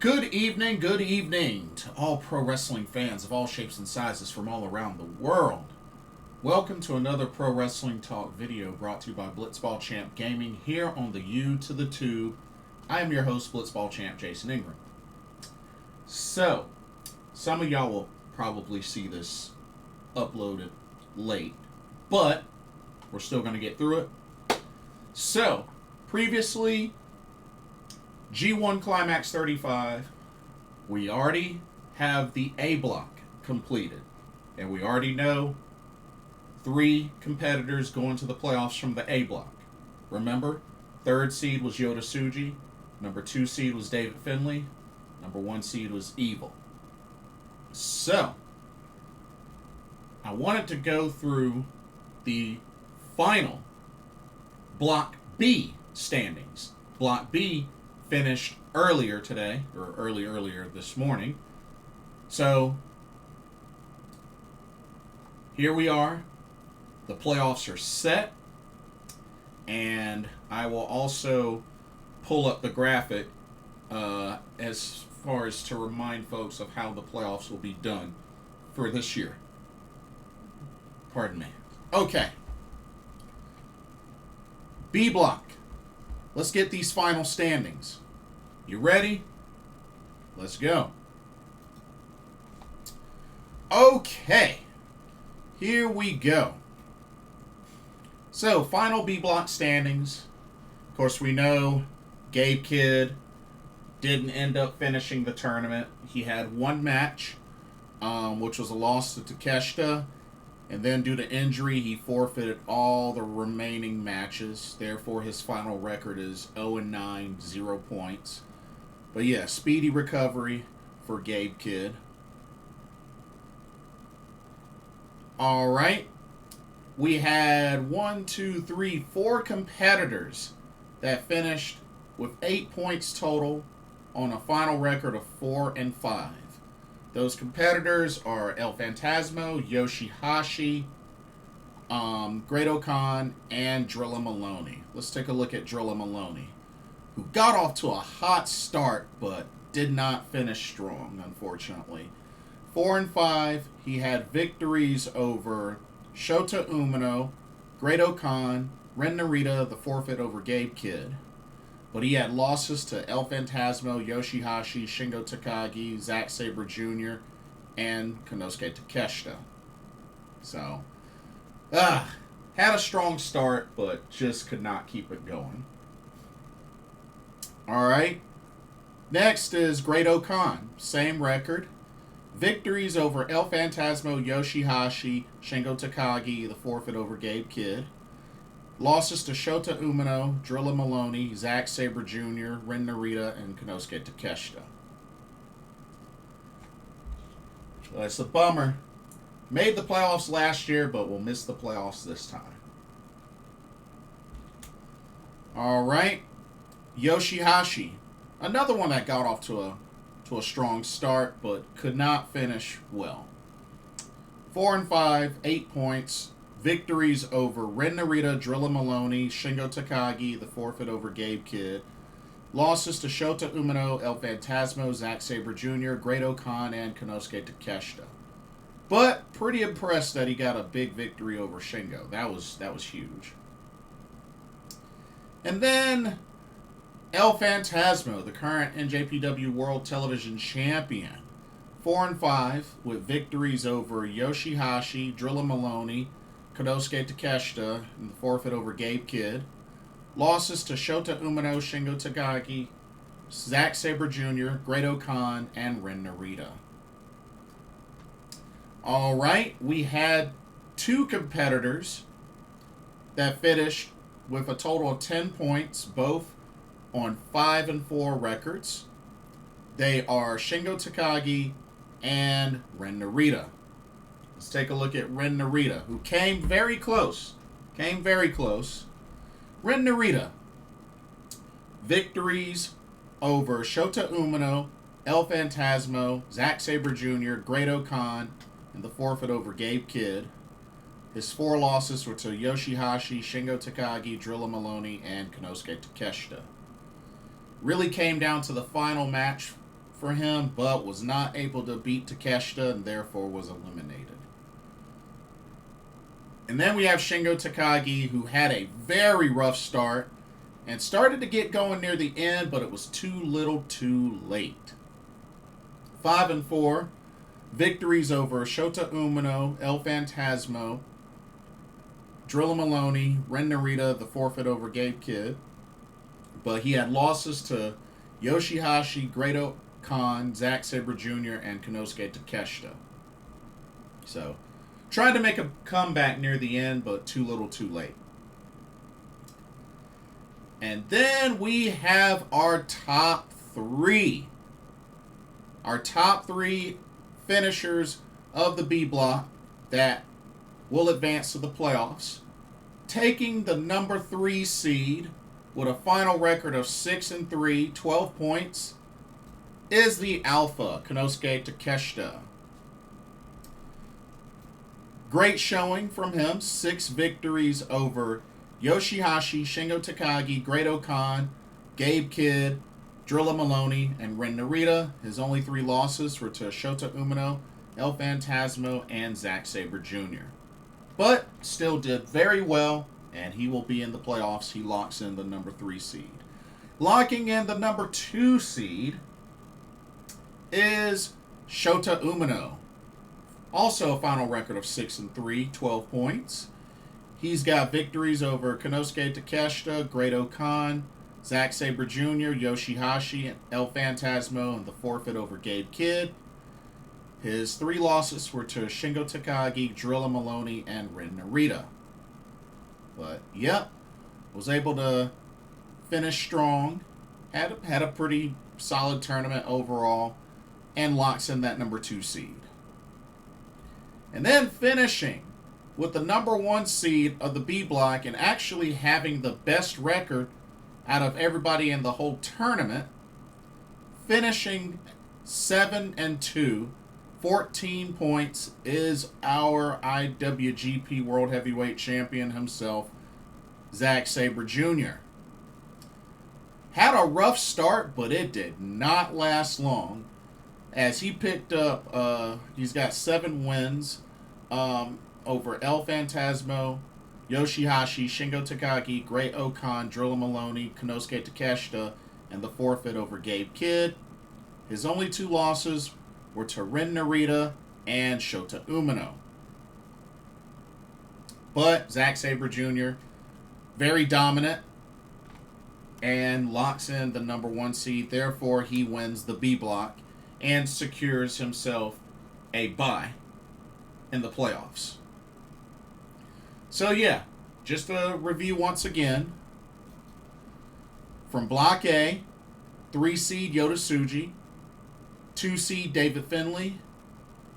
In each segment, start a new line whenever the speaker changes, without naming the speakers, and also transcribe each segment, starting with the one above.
Good evening to all pro wrestling fans of all shapes and sizes from all around the world. Welcome to another Pro Wrestling Talk video brought to you by Blitzball Champ Gaming here on the U to the Tube. I am your host, Blitzball Champ Jason Ingram. So, some of y'all will probably see this uploaded late, but we're still going to get through it. So, previously, G1 Climax 35, we already have the A block completed. And we already know 3 competitors going to the playoffs from the A block. Remember, 3rd seed was Yota Tsuji, number 2 seed was David Finlay, number 1 seed was Evil. So, I wanted to go through the final Block B standings. Block B finished earlier today, or earlier this morning. So, here we are. The playoffs are set. And I will also pull up the graphic as far as to remind folks of how the playoffs will be done for this year. Pardon me. Okay. B block. Let's get these final standings. You ready? Let's go. Okay. Here we go. So, final B block standings. Of course, we know Gabe Kidd didn't end up finishing the tournament. He had one match, which was a loss to Takeshita. And then due to injury, he forfeited all the remaining matches. Therefore, his final record is 0-9, 0 points. But yeah, speedy recovery for Gabe Kidd. All right. We had 4 competitors that finished with 8 points total on a final record of 4-5. Those competitors are El Phantasmo, Yoshihashi, Great-O-Khan, and Drilla Maloney. Let's take a look at Drilla Maloney, who got off to a hot start but did not finish strong, unfortunately. 4-5, he had victories over Shota Umino, Great-O-Khan, Ren Narita, the forfeit over Gabe Kidd. But he had losses to El Phantasmo, Yoshihashi, Shingo Takagi, Zack Sabre Jr., and Konosuke Takeshita. So, had a strong start, but just could not keep it going. Alright. Next is Great-O-Khan. Same record. Victories over El Phantasmo, Yoshihashi, Shingo Takagi, the forfeit over Gabe Kidd. Losses to Shota Umino, Drilla Maloney, Zack Sabre Jr., Ren Narita, and Konosuke Takeshita. That's a bummer. Made the playoffs last year, but will miss the playoffs this time. Alright. Yoshihashi. Another one that got off to a strong start, but could not finish well. 4-5, 8 points. Victories over Ren Narita, Drilla Maloney, Shingo Takagi, the forfeit over Gabe Kidd. Losses to Shota Umino, El Phantasmo, Zack Sabre Jr., Great-O-Khan, and Konosuke Takeshita. But pretty impressed that he got a big victory over Shingo. That was huge. And then El Phantasmo, the current NJPW World Television Champion. 4-5 with victories over Yoshihashi, Drilla Maloney, Konosuke Takeshita, and the forfeit over Gabe Kidd. Losses to Shota Umino, Shingo Takagi, Zack Sabre Jr., Great-O-Khan, and Ren Narita. Alright, we had 2 competitors that finished with a total of 10 points, both on 5-4 records. They are Shingo Takagi and Ren Narita. Let's take a look at Ren Narita, who came very close. Ren Narita. Victories over Shota Umino, El Phantasmo, Zack Sabre Jr., Great-O-Khan, and the forfeit over Gabe Kidd. His 4 losses were to Yoshihashi, Shingo Takagi, Drilla Maloney, and Konosuke Takeshita. Really came down to the final match for him, but was not able to beat Takeshita and therefore was eliminated. And then we have Shingo Takagi, who had a very rough start and started to get going near the end, but it was too little too late. 5-4. Victories over Shota Umino, El Phantasmo, Drilla Maloney, Ren Narita, the forfeit over Gabe Kidd. But he had losses to Yoshihashi, Great-O-Khan, Zack Sabre Jr., and Konosuke Takeshita. So, tried to make a comeback near the end, but too little too late. And then we have our top three. Our top three finishers of the B block that will advance to the playoffs. Taking the number 3 seed with a final record of 6-3, 12 points, is the Alpha, Konosuke Takeshita. Great showing from him. 6 victories over Yoshihashi, Shingo Takagi, Great-O-Khan, Gabe Kidd, Drilla Maloney, and Ren Narita. His only 3 losses were to Shota Umino, El Phantasmo, and Zack Sabre Jr. But still did very well, and he will be in the playoffs. He locks in the number 3 seed. Locking in the number 2 seed is Shota Umino. Also a final record of 6-3, 12 points. He's got victories over Konosuke Takeshita, Great-O-Khan, Zack Sabre Jr., Yoshihashi, El Phantasmo, and the forfeit over Gabe Kidd. His 3 losses were to Shingo Takagi, Drilla Maloney, and Ren Narita. But, yep, was able to finish strong. Had a pretty solid tournament overall, and locks in that number 2 seed. And then finishing with the number 1 seed of the B block and actually having the best record out of everybody in the whole tournament, finishing 7-2, 14 points, is our IWGP World Heavyweight Champion himself, Zack Sabre Jr. Had a rough start, but it did not last long, as he picked up, he's got 7 wins over El Phantasmo, Yoshihashi, Shingo Takagi, Great-O-Khan, Drilla Maloney, Konosuke Takeshita, and the forfeit over Gabe Kidd. His only 2 losses were to Ren Narita and Shota Umino. But Zack Sabre Jr., very dominant, and locks in the number 1 seed. Therefore, he wins the B block and secures himself a bye in the playoffs. So yeah, just a review once again. From Block A, 3 seed Yota Tsuji, 2 seed David Finlay,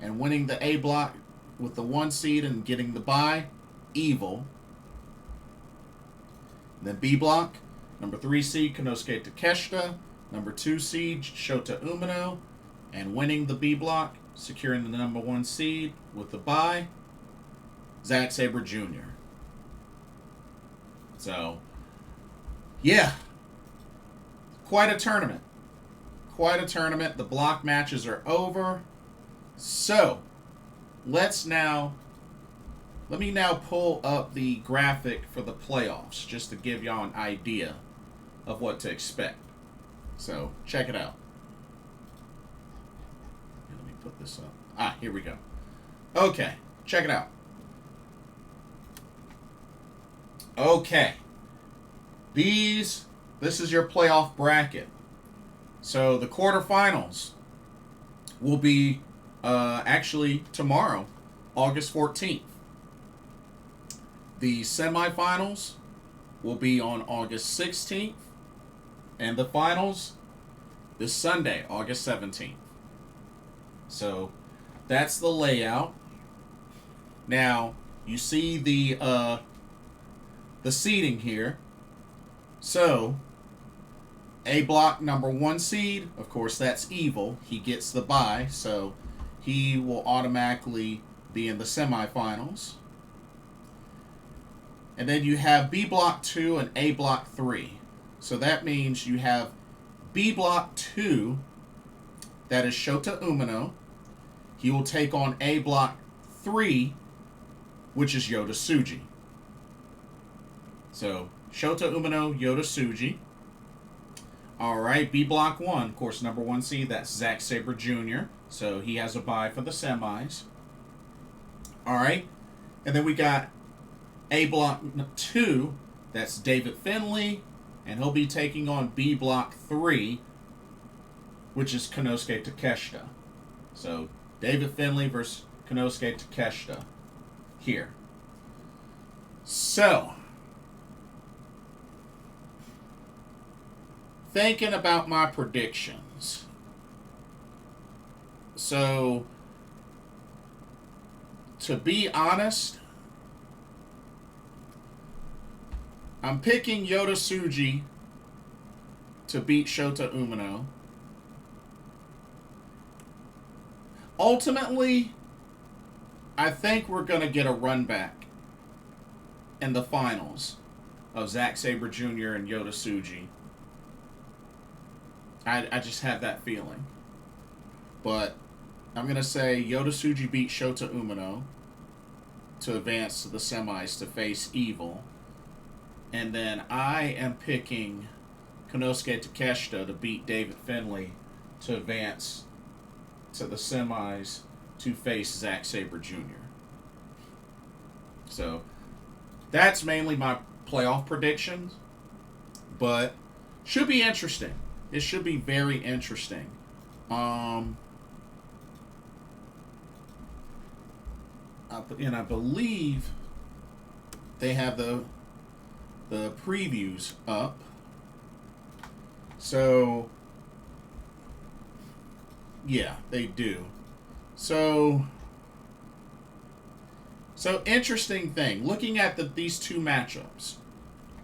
and winning the A block with the 1 seed and getting the bye, Evil. Then B block, number 3 seed Konosuke Takeshita, number 2 seed Shota Umino, and winning the B block, securing the number 1 seed with the bye, Zack Sabre Jr. So, yeah, quite a tournament. Quite a tournament. The block matches are over. So, let me now pull up the graphic for the playoffs, just to give y'all an idea of what to expect. So, check it out. Let me put this up. Here we go. Okay, check it out. Okay. This is your playoff bracket. So the quarterfinals will be actually tomorrow, August 14th. The semifinals will be on August 16th. And the finals this Sunday, August 17th. So that's the layout. Now, you see the seeding here. So, A block number 1 seed, of course that's Evil. He gets the bye, so he will automatically be in the semifinals. And then you have B block 2 and A block 3. So that means you have B block 2 that is Shota Umino. He will take on A Block 3, which is Yota Tsuji. So, Shota Umino, Yota Tsuji. Alright, B Block 1, of course, number 1 seed, that's Zack Sabre Jr. So, he has a bye for the semis. Alright, and then we got A Block 2, that's David Finlay, and he'll be taking on B Block 3, which is Konosuke Takeshita. So, David Finlay versus Konosuke Takeshita here. So, thinking about my predictions. So, to be honest, I'm picking Yota Tsuji to beat Shota Umino. Ultimately, I think we're going to get a run back in the finals of Zack Sabre Jr. and Yota Tsuji. I just have that feeling. But I'm going to say Yota Tsuji beat Shota Umino to advance to the semis to face Evil. And then I am picking Konosuke Takeshita to beat David Finlay to advance to the semis to face Zack Sabre Jr. So that's mainly my playoff predictions, but should be interesting. It should be very interesting. And I believe they have the previews up. So yeah, they do. So interesting thing. Looking at these two matchups,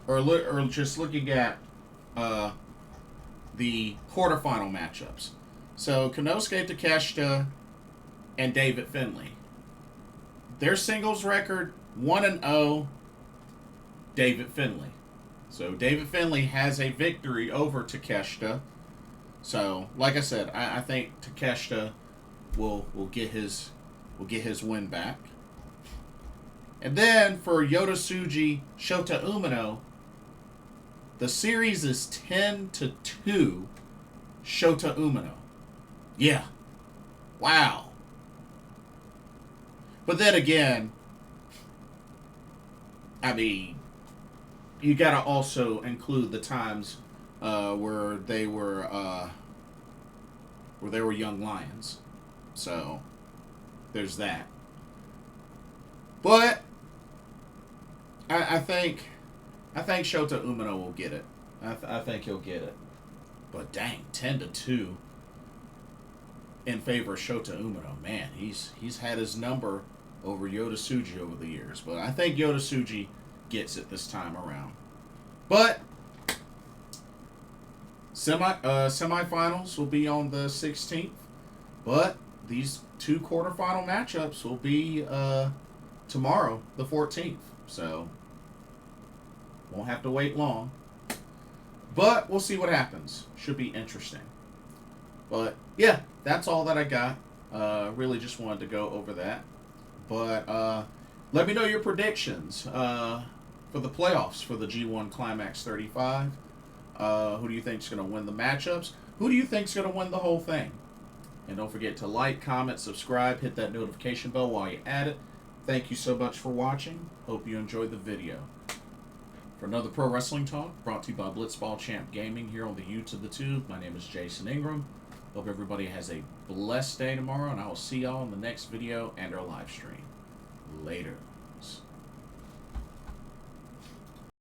or just looking at the quarterfinal matchups. So Konosuke Takeshita and David Finlay. Their singles record 1-0. David Finlay. So David Finlay has a victory over Takeshita. So, like I said, I think Takeshita will get his win back. And then for Yota Tsuji, Shota Umino, the series is 10-2, Shota Umino. Yeah. Wow. But then again, I mean, you got to also include the times where they were young lions. So there's that. But I think Shota Umino will get it. I think he'll get it. But dang, 10-2 in favor of Shota Umino. Man, he's had his number over Yota Tsuji over the years. But I think Yota Tsuji gets it this time around. But semifinals will be on the 16th. But these two quarterfinal matchups will be tomorrow, the 14th. So won't have to wait long. But we'll see what happens. Should be interesting. But yeah, that's all that I got. Really just wanted to go over that. But let me know your predictions for the playoffs for the G1 Climax 35. Who do you think is going to win the matchups? Who do you think is going to win the whole thing? And don't forget to like, comment, subscribe, hit that notification bell while you're at it. Thank you so much for watching. Hope you enjoyed the video. For another Pro Wrestling Talk, brought to you by Blitzball Champ Gaming here on the YouTube the Tube. My name is Jason Ingram. Hope everybody has a blessed day tomorrow, and I will see y'all in the next video and our live stream. Later.